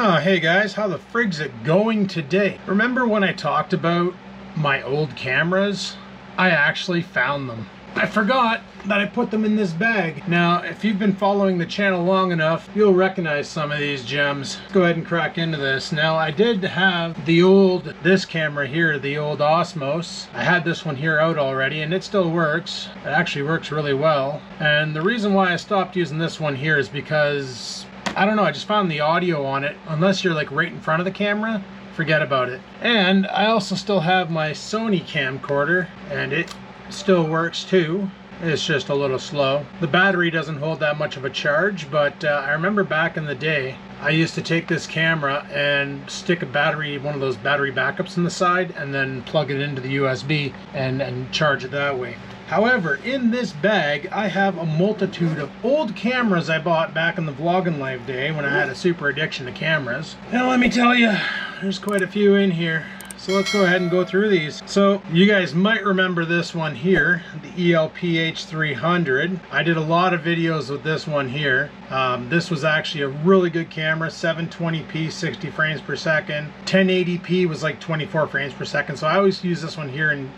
Oh, hey guys, how the frig's it going today? Remember when I talked about my old cameras? I actually found them. I forgot that I put them in this bag. Now, if you've been following the channel long enough, you'll recognize some of these gems. Let's go ahead and crack into this. Now, I did have this camera here, the old Osmos. I had this one here out already, and it still works. It actually works really well. And the reason why I stopped using this one here is because, I don't know, I just found the audio on it, unless you're like right in front of the camera, forget about it. And I also still have my Sony camcorder, and it still works too. It's just a little slow. The battery doesn't hold that much of a charge, but I remember back in the day, I used to take this camera and stick a battery, one of those battery backups in the side, and then plug it into the USB and charge it that way. However, in this bag, I have a multitude of old cameras I bought back in the vlogging live day when I had a super addiction to cameras. And let me tell you, there's quite a few in here. So let's go ahead and go through these. So you guys might remember this one here, the ELP H300. I did a lot of videos with this one here. This was actually a really good camera, 720p, 60 frames per second. 1080p was like 24 frames per second. So I always use this one here, and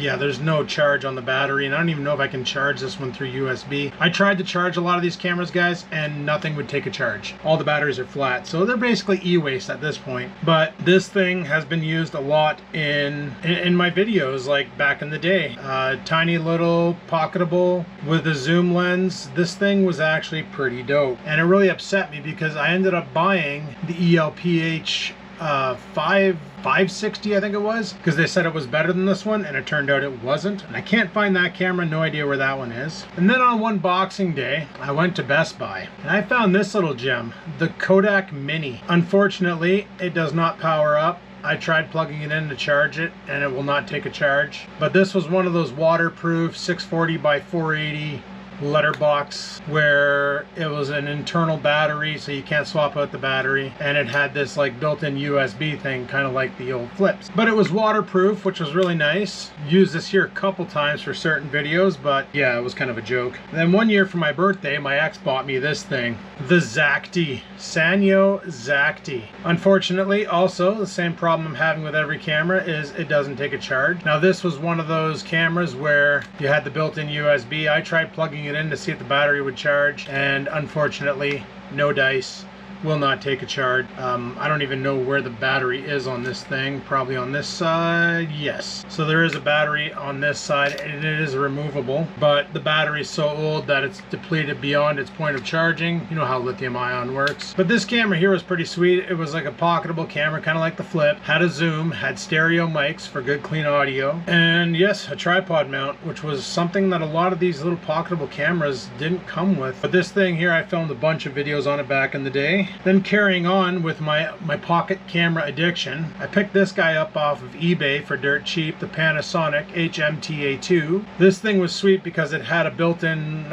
yeah, there's no charge on the battery, and I don't even know if I can charge this one through USB. I tried to charge a lot of these cameras, guys, and nothing would take a charge. All the batteries are flat, so they're basically e-waste at this point. But this thing has been used a lot in my videos, like back in the day. Tiny little pocketable with a zoom lens. This thing was actually pretty dope, and it really upset me because I ended up buying the ELP H560, I think it was, because they said it was better than this one, and it turned out it wasn't. And I can't find that camera, no idea where that one is. And then on one Boxing Day, I went to Best Buy, and I found this little gem, the Kodak Mini. Unfortunately, it does not power up. I tried plugging it in to charge it, and it will not take a charge. But this was one of those waterproof 640 by 480 letterbox where it was an internal battery, so you can't swap out the battery, and it had this like built-in USB thing, kind of like the old flips, but it was waterproof, which was really nice. Used this here a couple times for certain videos, but yeah, it was kind of a joke. Then one year for my birthday, my ex bought me this thing, the ZX3, Sanyo ZX3. Unfortunately, also the same problem I'm having with every camera is it doesn't take a charge. Now this was one of those cameras where you had the built-in USB. I tried plugging it in to see if the battery would charge, and unfortunately no dice, will not take a charge. I don't even know where the battery is on this thing. Probably on this side. Yes, so there is a battery on this side, and it is removable, but the battery is so old that it's depleted beyond its point of charging. You know how lithium ion works. But this camera here was pretty sweet. It was like a pocketable camera, kind of like the Flip. Had a zoom, had stereo mics for good clean audio, and yes, a tripod mount, which was something that a lot of these little pocketable cameras didn't come with. But this thing here, I filmed a bunch of videos on it back in the day. Then carrying on with my pocket camera addiction, I picked this guy up off of eBay for dirt cheap, the Panasonic HT2. This thing was sweet because it had a built-in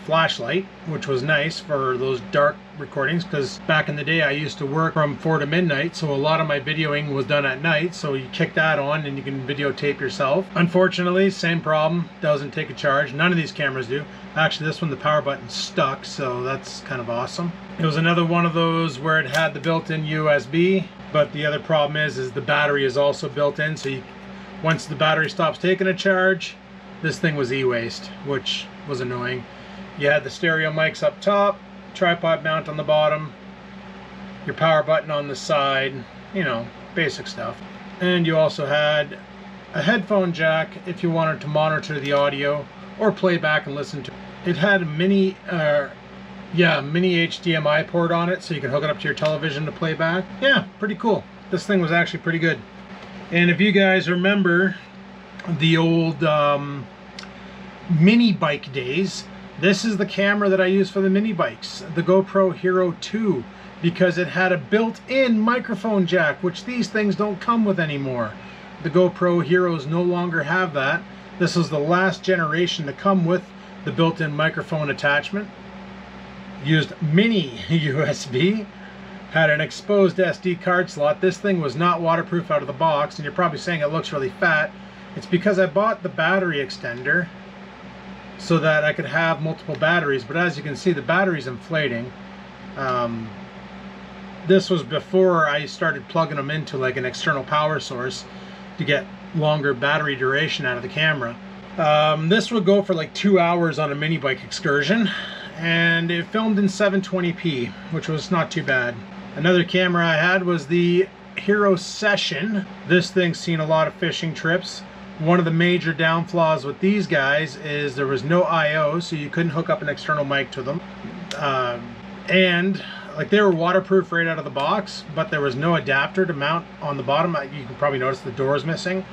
flashlight, which was nice for those dark recordings, because back in the day I used to work from 4 to midnight, so a lot of my videoing was done at night, so you kick that on and you can videotape yourself. Unfortunately, same problem, doesn't take a charge. None of these cameras do. Actually, this one, the power button's stuck, so that's kind of awesome. It was another one of those where it had the built-in USB, but the other problem is the battery is also built in, so once the battery stops taking a charge, this thing was e-waste, which was annoying. You had the stereo mics up top, tripod mount on the bottom, your power button on the side, you know, basic stuff. And you also had a headphone jack if you wanted to monitor the audio or play back and listen to it. It had a mini HDMI port on it, so you can hook it up to your television to play back. Yeah, pretty cool. This thing was actually pretty good. And if you guys remember the old mini bike days, this is the camera that I use for the mini bikes, the GoPro Hero 2, because it had a built-in microphone jack, which these things don't come with anymore. The GoPro Heroes no longer have that. This was the last generation to come with the built-in microphone attachment. Used mini USB, had an exposed SD card slot. This thing was not waterproof out of the box, and you're probably saying it looks really fat. It's because I bought the battery extender so that I could have multiple batteries, but as you can see, the battery's inflating. This was before I started plugging them into like an external power source to get longer battery duration out of the camera. This would go for like 2 hours on a mini bike excursion, and it filmed in 720p, which was not too bad. Another camera I had was the Hero Session. This thing's seen a lot of fishing trips. One of the major downflaws with these guys is there was no I/O, so you couldn't hook up an external mic to them. And like, they were waterproof right out of the box, but there was no adapter to mount on the bottom. You can probably notice the door is missing.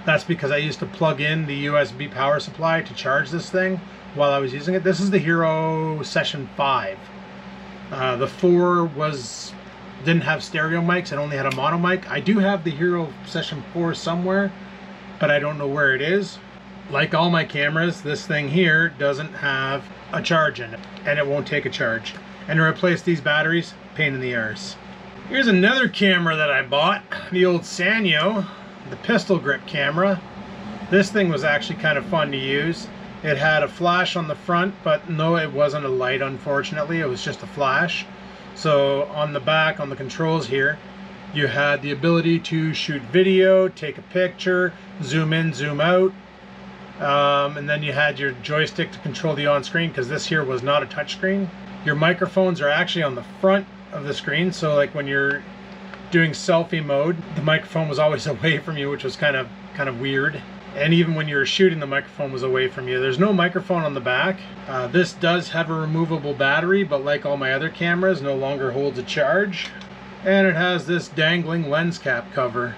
That's because I used to plug in the USB power supply to charge this thing while I was using it. This is the Hero Session 5. The 4 didn't have stereo mics, it only had a mono mic. I do have the Hero Session 4 somewhere, but I don't know where it is. Like all my cameras, this thing here doesn't have a charge in it, and it won't take a charge. And to replace these batteries, pain in the arse. Here's another camera that I bought, the old Sanyo, the pistol grip camera. This thing was actually kind of fun to use. It had a flash on the front, but no, it wasn't a light, unfortunately. It was just a flash. So on the back, on the controls here, you had the ability to shoot video, take a picture, zoom in, zoom out, and then you had your joystick to control the on-screen, because this here was not a touchscreen. Your microphones are actually on the front of the screen, so like when you're doing selfie mode, the microphone was always away from you, which was kind of weird. And even when you were shooting, the microphone was away from you. There's no microphone on the back. This does have a removable battery, but like all my other cameras, no longer holds a charge. And it has this dangling lens cap cover,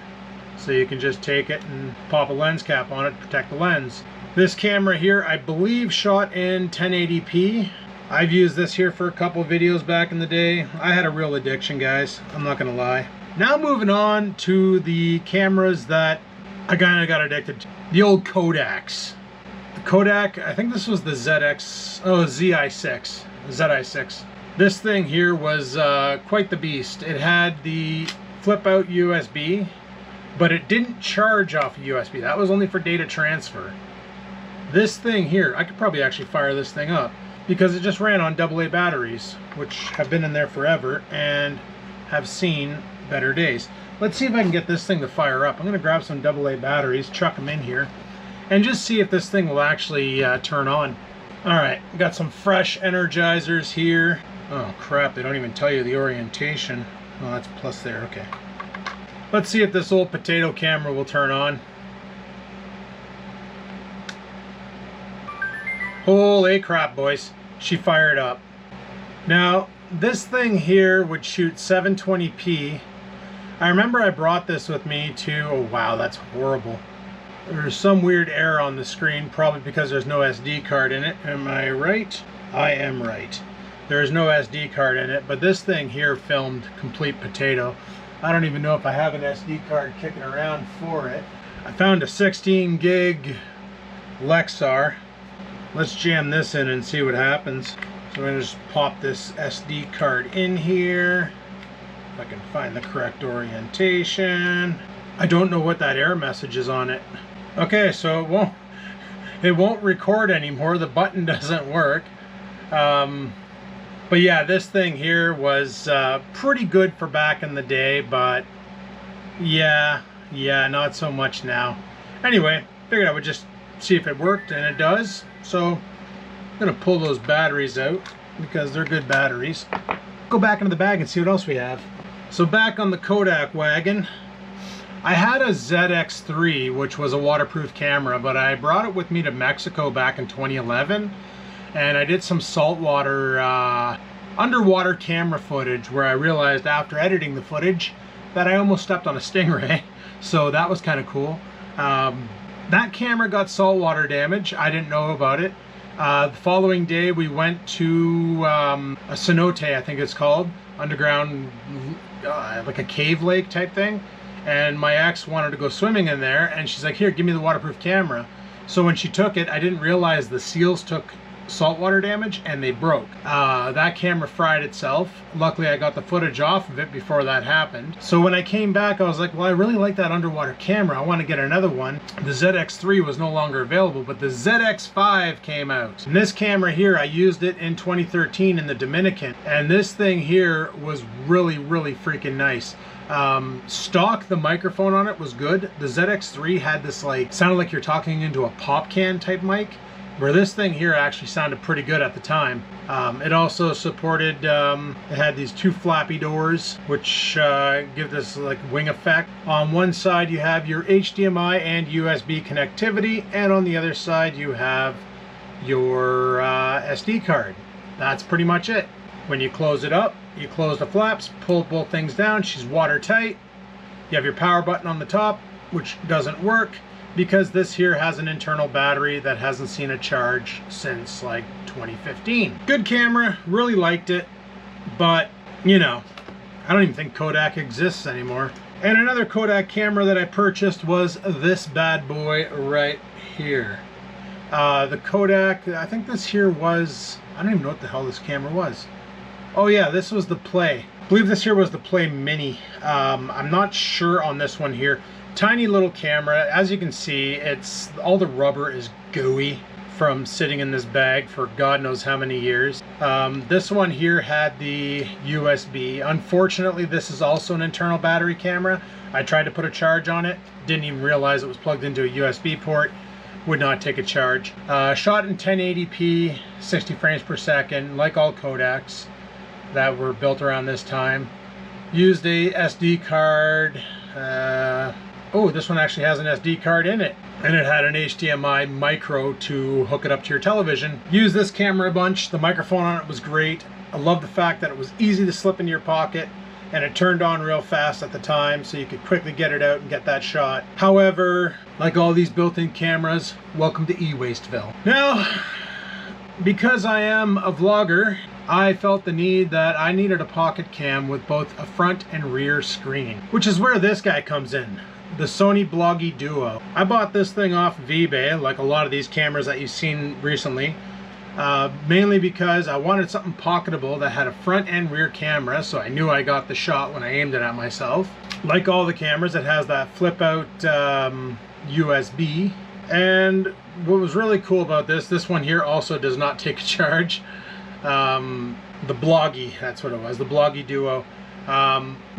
so you can just take it and pop a lens cap on it to protect the lens. This camera here, I believe, shot in 1080p. I've used this here for a couple videos back in the day. I had a real addiction, guys, I'm not gonna lie. Now moving on to the cameras that I kind of got addicted to. The old Kodaks. The Kodak, I think this was the ZX6. This thing here was quite the beast. It had the flip out USB, but it didn't charge off of USB. That was only for data transfer. This thing here, I could probably actually fire this thing up, because it just ran on AA batteries, which have been in there forever and have seen better days. Let's see if I can get this thing to fire up. I'm going to grab some AA batteries, chuck them in here, and just see if this thing will actually turn on. Alright, got some fresh energizers here. Oh crap, they don't even tell you the orientation. Oh, that's plus there, okay. Let's see if this old potato camera will turn on. Holy crap, boys. She fired up. Now, this thing here would shoot 720p. I remember I brought this with me to, oh wow, that's horrible. There's some weird error on the screen, probably because there's no SD card in it. Am I right? I am right. There's no SD card in it, but this thing here filmed complete potato. I don't even know if I have an SD card kicking around for it. I found a 16 gig Lexar. Let's jam this in and see what happens. So I'm going to just pop this SD card in here. If I can find the correct orientation. I don't know what that error message is on it. Okay, so it won't record anymore. The button doesn't work. But yeah, this thing here was pretty good for back in the day, but yeah, not so much now. Anyway, figured I would just see if it worked, and it does. So I'm gonna pull those batteries out because they're good batteries. Go back into the bag and see what else we have. So back on the Kodak wagon, I had a ZX3, which was a waterproof camera, but I brought it with me to Mexico back in 2011, and I did some saltwater underwater camera footage where I realized after editing the footage that I almost stepped on a stingray. So that was kind of cool. That camera got saltwater damage. I didn't know about it. The following day we went to a cenote, I think it's called, underground, like a cave lake type thing. And my ex wanted to go swimming in there, and she's like, here, give me the waterproof camera. So when she took it, I didn't realize the seals took saltwater damage and they broke. That camera fried itself. Luckily I got the footage off of it before that happened. So when I came back I was like, well, I really like that underwater camera. I want to get another one. The ZX3 was no longer available, but the ZX5 came out. And this camera here, I used it in 2013 in the Dominican. And this thing here was really, really freaking nice. Stock, the microphone on it was good. The ZX3 had this like, sounded like you're talking into a pop can type mic, where this thing here actually sounded pretty good at the time. It also supported, it had these two flappy doors, which give this like wing effect. On one side you have your HDMI and USB connectivity, and on the other side you have your SD card. That's pretty much it. When you close it up, you close the flaps, pull both things down, she's watertight. You have your power button on the top, which doesn't work because this here has an internal battery that hasn't seen a charge since like 2015. Good camera, really liked it, but you know, I don't even think Kodak exists anymore. And another Kodak camera that I purchased was this bad boy right here. The Kodak, I think this here was, I don't even know what the hell this camera was. Oh yeah, this was the Play. I believe this here was the Play Mini. I'm not sure on this one here. Tiny little camera. As you can see, it's all the rubber is gooey from sitting in this bag for God knows how many years. This one here had the USB. Unfortunately, this is also an internal battery camera. I tried to put a charge on it. Didn't even realize it was plugged into a USB port. Would not take a charge. Shot in 1080p, 60 frames per second, like all Kodaks that were built around this time. Used a SD card. Oh, this one actually has an SD card in it, and it had an HDMI micro to hook it up to your television. Used this camera a bunch. The microphone on it was great. I love the fact that it was easy to slip into your pocket, and it turned on real fast at the time, so you could quickly get it out and get that shot. However, like all these built-in cameras, welcome to e-wasteville. Now, because I am a vlogger, I felt the need that I needed a pocket cam with both a front and rear screen, which is where this guy comes in, the Sony Bloggy Duo. I bought this thing off of eBay, like a lot of these cameras that you've seen recently, mainly because I wanted something pocketable that had a front and rear camera, so I knew I got the shot when I aimed it at myself. Like all the cameras, it has that flip out USB, and what was really cool about this one here also does not take a charge. The Bloggy, that's what it was, the Bloggy Duo.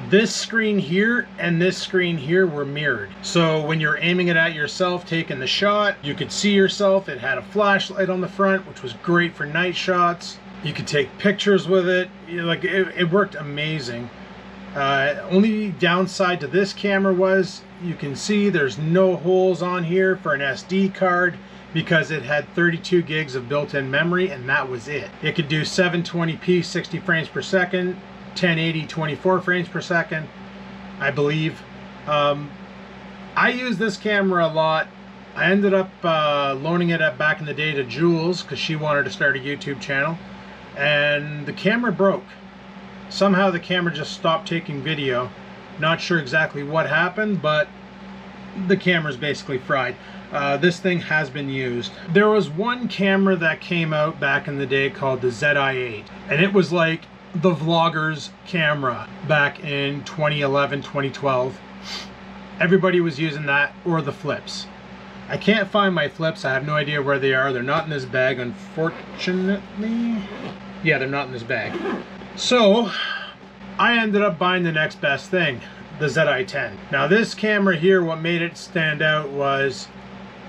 This screen here and this screen here were mirrored. So when you're aiming it at yourself, taking the shot, you could see yourself. It had a flashlight on the front, which was great for night shots. You could take pictures with it. Like it worked amazing. Only downside to this camera was you can see there's no holes on here for an SD card, because it had 32 gigs of built-in memory, and that was it. It could do 720p 60 frames per second, 1080 24 frames per second, I believe. I use this camera a lot. I ended up loaning it up back in the day to Jules because she wanted to start a YouTube channel, and the camera broke. Somehow the camera just stopped taking video. Not sure exactly what happened, but the camera's basically fried. This thing has been used. There was one camera that came out back in the day called the ZI8, and it was like the vlogger's camera back in 2011, 2012. Everybody was using that, or the flips. I can't find my flips. I have no idea where they are. They're not in this bag, unfortunately. Yeah, they're not in this bag. So I ended up buying the next best thing, the ZI10. Now this camera here, what made it stand out was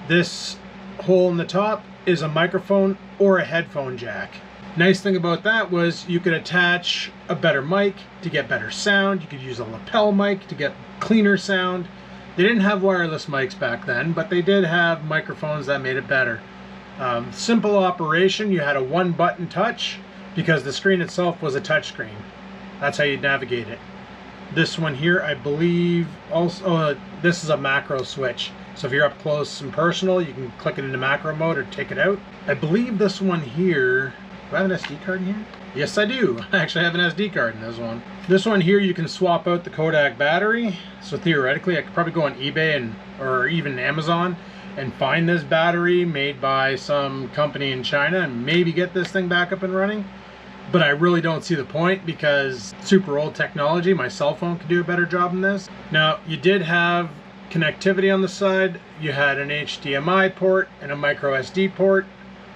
this hole in the top is a microphone or a headphone jack. Nice thing about that was you could attach a better mic to get better sound. You could use a lapel mic to get cleaner sound. They didn't have wireless mics back then, but they did have microphones that made it better. Simple operation. You had a one button touch because the screen itself was a touch screen. That's how you navigate it. This one here, I believe, also this is a macro switch. So if you're up close and personal, you can click it into macro mode or take it out. I believe this one here, do I have an SD card in here? Yes, I do. I actually have an SD card in this one. This one here, you can swap out the Kodak battery. So theoretically, I could probably go on eBay or even Amazon and find this battery made by some company in China and maybe get this thing back up and running. But I really don't see the point because super old technology. My cell phone could do a better job than this. Now, you did have connectivity on the side. You had an HDMI port and a micro SD port,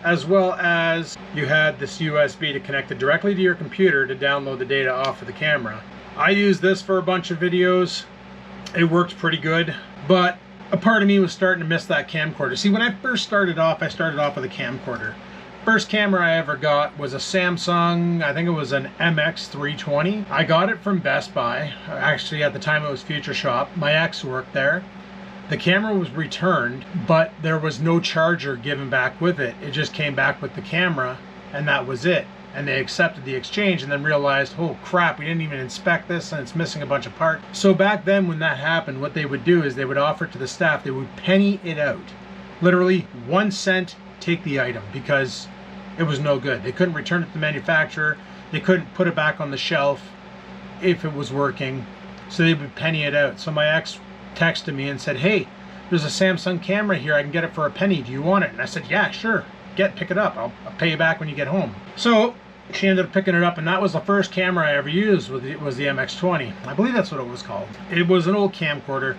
as well as you had this USB to connect it directly to your computer to download the data off of the camera. I used this for a bunch of videos. It worked pretty good, but a part of me was starting to miss that camcorder. See, when I first started off, I started off with a camcorder. First camera I ever got was a Samsung, I think it was an MX320. I got it from Best Buy. Actually, at the time it was Future Shop. My ex worked there. The camera was returned, but there was no charger given back with it. It just came back with the camera, and that was it. And they accepted the exchange and then realized, oh crap, we didn't even inspect this and it's missing a bunch of parts. So back then when that happened, what they would do is they would offer it to the staff, they would penny it out. Literally 1 cent, take the item, because it was no good. They couldn't return it to the manufacturer. They couldn't put it back on the shelf if it was working. So they would penny it out. So my ex texted me and said, hey, there's a Samsung camera here. I can get it for a penny. Do you want it? And I said, yeah, sure. Pick it up. I'll pay you back when you get home. So she ended up picking it up, and that was the first camera I ever used. Was the MX20. I believe that's what it was called. It was an old camcorder.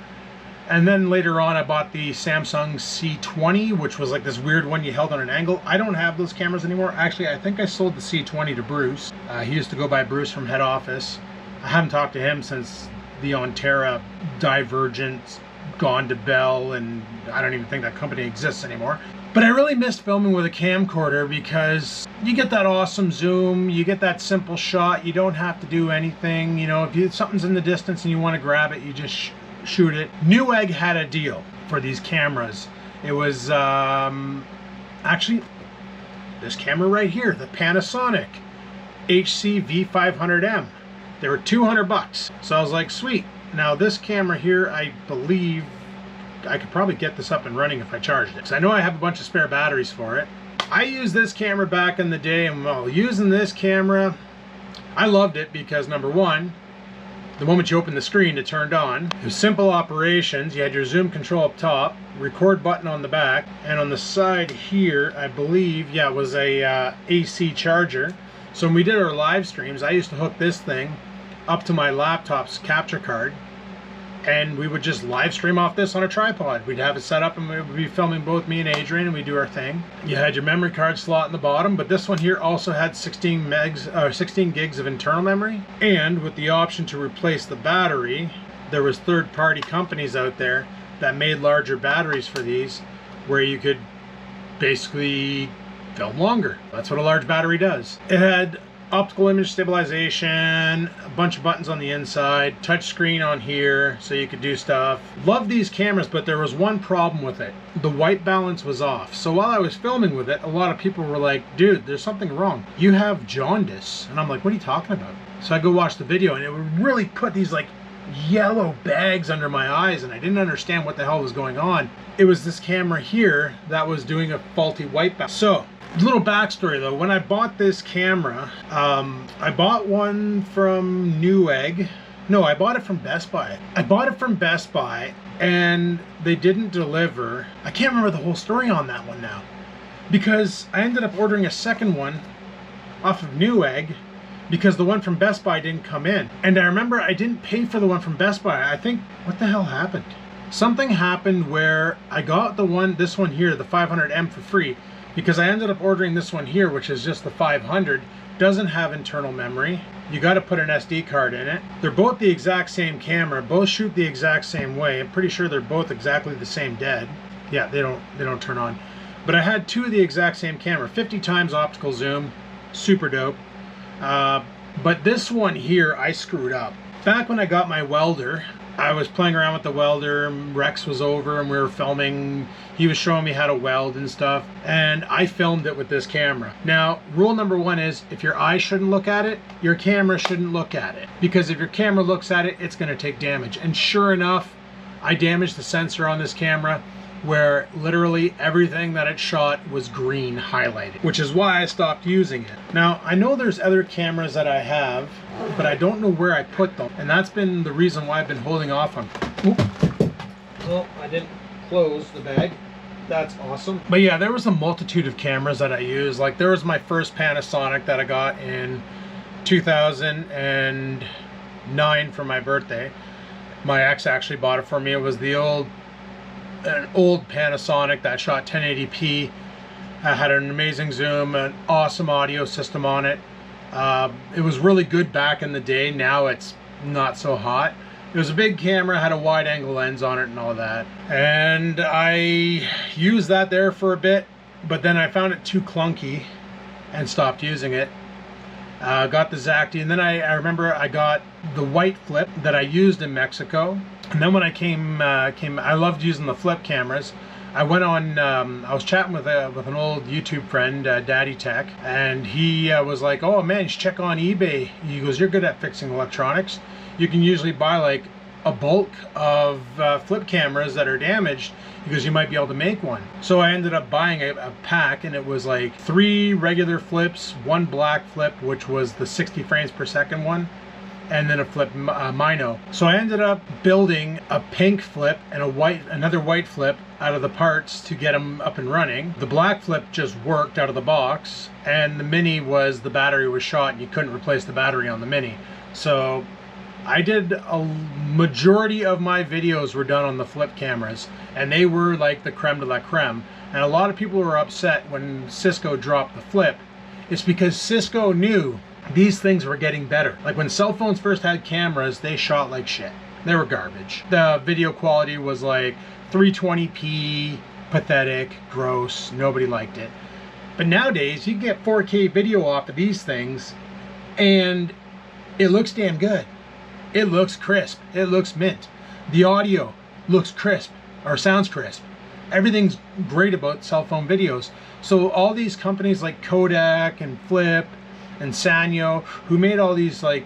And then later on I bought the Samsung C20, which was like this weird one you held on an angle. I don't have those cameras anymore. Actually, I think I sold the C20 to Bruce. He used to go by Bruce from head office. I haven't talked to him since the Ontera Divergent gone to Bell, and I don't even think that company exists anymore. But I really missed filming with a camcorder because you get that awesome zoom, you get that simple shot, you don't have to do anything. You know, if something's in the distance and you want to grab it, you just shoot it. Newegg had a deal for these cameras. It was actually this camera right here, the Panasonic HC500M. They were $200. So I was like, sweet. Now this camera here, I believe I could probably get this up and running if I charged it, because I know I have a bunch of spare batteries for it. I used this camera back in the day, and while using this camera, I loved it because number one, the moment you opened the screen, it turned on. It was simple operations. You had your zoom control up top, record button on the back, and on the side here, I believe, yeah, it was a AC charger. So when we did our live streams, I used to hook this thing up to my laptop's capture card, and we would just live stream off this on a tripod. We'd have it set up and we would be filming both me and Adrian, and we'd do our thing. You had your memory card slot in the bottom, but this one here also had 16 gigs of internal memory. And with the option to replace the battery, there was third-party companies out there that made larger batteries for these, where you could basically film longer. That's what a large battery does. It had optical image stabilization, a bunch of buttons on the inside, touch screen on here so you could do stuff. Love these cameras, but there was one problem with it. The white balance was off. So while I was filming with it, a lot of people were like, dude, there's something wrong. You have jaundice. And I'm like, what are you talking about? So I go watch the video, and it would really put these like yellow bags under my eyes, and I didn't understand what the hell was going on. It was this camera here that was doing a faulty white balance. So little backstory though, when I bought this camera, I bought one from Newegg. No, I bought it from Best Buy. I bought it from Best Buy and they didn't deliver. I can't remember the whole story on that one now, because I ended up ordering a second one off of Newegg because the one from Best Buy didn't come in. And I remember I didn't pay for the one from Best Buy. I think, what the hell happened? Something happened where I got this one here, the 500M, for free, because I ended up ordering this one here, which is just the 500. Doesn't have internal memory. You got to put an SD card in it. They're both the exact same camera, both shoot the exact same way. I'm pretty sure they're both exactly the same dead. Yeah, they don't turn on. But I had two of the exact same camera, 50 times optical zoom, super dope. But this one here, I screwed up. Back when I got my welder, I was playing around with the welder. Rex was over and we were filming. He was showing me how to weld and stuff, and I filmed it with this camera. Now, rule number one is if your eye shouldn't look at it, your camera shouldn't look at it, because if your camera looks at it, it's going to take damage. And sure enough, I damaged the sensor on this camera, where literally everything that it shot was green highlighted, which is why I stopped using it. Now, I know there's other cameras that I have, but I don't know where I put them, and that's been the reason why I've been holding off on. Oop. Well, I didn't close the bag. That's awesome. But yeah, there was a multitude of cameras that I used. Like there was my first Panasonic that I got in 2009 for my birthday. My ex actually bought it for me. It was an old Panasonic that shot 1080p. Had an amazing zoom, an awesome audio system on it. It was really good back in the day. Now it's not so hot. It was a big camera, had a wide angle lens on it and all that. And I used that there for a bit, but then I found it too clunky and stopped using it. Got the ZX3, and then I remember I got the white flip that I used in Mexico. And then when I I loved using the flip cameras. I went on, I was chatting with an old YouTube friend, Daddy Tech, and he was like, oh man, you should check on eBay. He goes, you're good at fixing electronics. You can usually buy like a bulk of flip cameras that are damaged because you might be able to make one. So I ended up buying a pack, and it was like 3 regular flips, 1 black flip, which was the 60 frames per second one, and then a flip Mino. So I ended up building a pink flip and another white flip out of the parts to get them up and running. The black flip just worked out of the box, and the Mini the battery was shot and you couldn't replace the battery on the Mini. So I did a majority of my videos were done on the flip cameras, and they were like the creme de la creme. And a lot of people were upset when Cisco dropped the flip. It's because Cisco knew these things were getting better. Like when cell phones first had cameras, they shot like shit. They were garbage. The video quality was like 320p, pathetic, gross, nobody liked it. But nowadays, you can get 4K video off of these things, and it looks damn good. It looks crisp. It looks mint. The audio looks crisp, or sounds crisp. Everything's great about cell phone videos. So all these companies like Kodak and Flip and Sanyo, who made all these like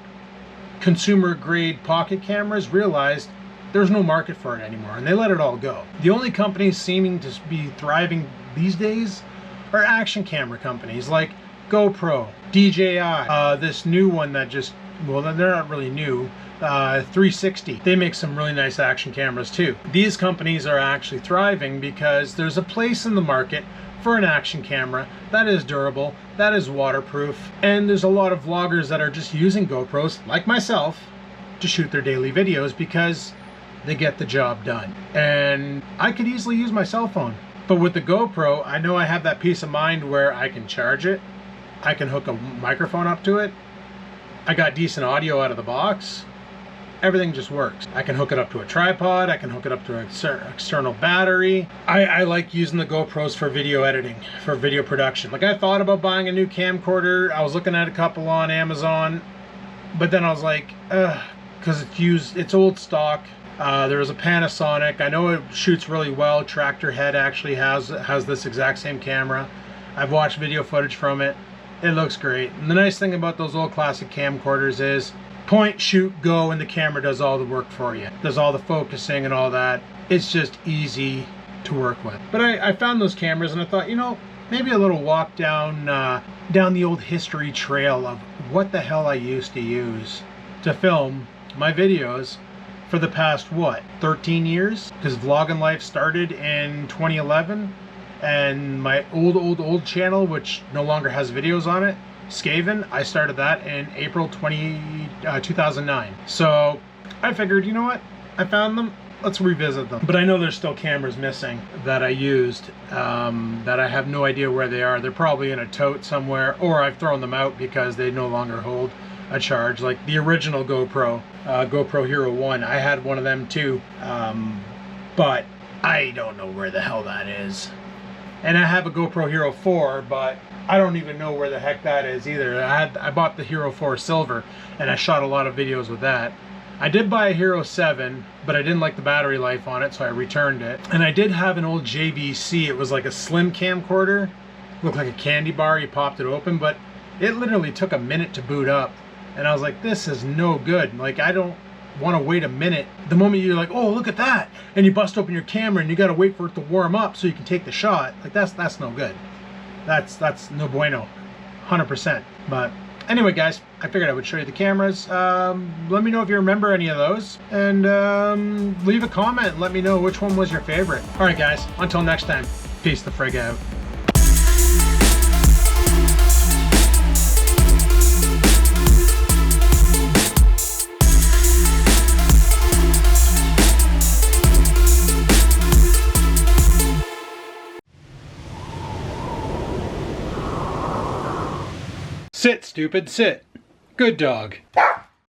consumer grade pocket cameras, realized there's no market for it anymore, and they let it all go. The only companies seeming to be thriving these days are action camera companies like GoPro, DJI, this new one that just, well, they're not really new, 360. They make some really nice action cameras too. These companies are actually thriving because there's a place in the market for an action camera that is durable, that is waterproof, and there's a lot of vloggers that are just using GoPros, like myself, to shoot their daily videos because they get the job done. And I could easily use my cell phone, but with the GoPro, I know I have that peace of mind where I can charge it, I can hook a microphone up to it, I got decent audio out of the box, everything just works. I can hook it up to a tripod, I can hook it up to an external battery. I like using the GoPros for video editing, for video production. Like I thought about buying a new camcorder, I was looking at a couple on Amazon, but then I was like, because it's old stock. There was a Panasonic, I know it shoots really well. Tractor Head actually has this exact same camera. I've watched video footage from it. It looks great. And the nice thing about those old classic camcorders is point, shoot, go, and the camera does all the work for you. Does all the focusing and all that. It's just easy to work with. But I found those cameras and I thought, you know, maybe a little walk down the old history trail of what the hell I used to use to film my videos for the past, what, 13 years? Because Vlogging Life started in 2011, and my old channel, which no longer has videos on it, Skaven, I started that in April 2009. So I figured, you know what, I found them, let's revisit them. But I know there's still cameras missing that I used that I have no idea where they are. They're probably in a tote somewhere, or I've thrown them out because they no longer hold a charge. Like the original GoPro, GoPro Hero 1, I had one of them too, but I don't know where the hell that is. And I have a GoPro Hero 4, but I don't even know where the heck that is either. I bought the Hero 4 Silver, and I shot a lot of videos with that. I did buy a Hero 7, but I didn't like the battery life on it, so I returned it. And I did have an old JVC. It was like a slim camcorder. Looked like a candy bar. You popped it open, but it literally took a minute to boot up. And I was like, this is no good. Like, I don't want to wait a minute. The moment you're like, oh, look at that, and you bust open your camera and you got to wait for it to warm up so you can take the shot, like that's no good. That's no bueno, 100%. But anyway, guys, I figured I would show you the cameras. Let me know if you remember any of those, and leave a comment and let me know which one was your favorite. All right, guys, until next time, Peace the frig out. Sit, stupid, sit. Good dog.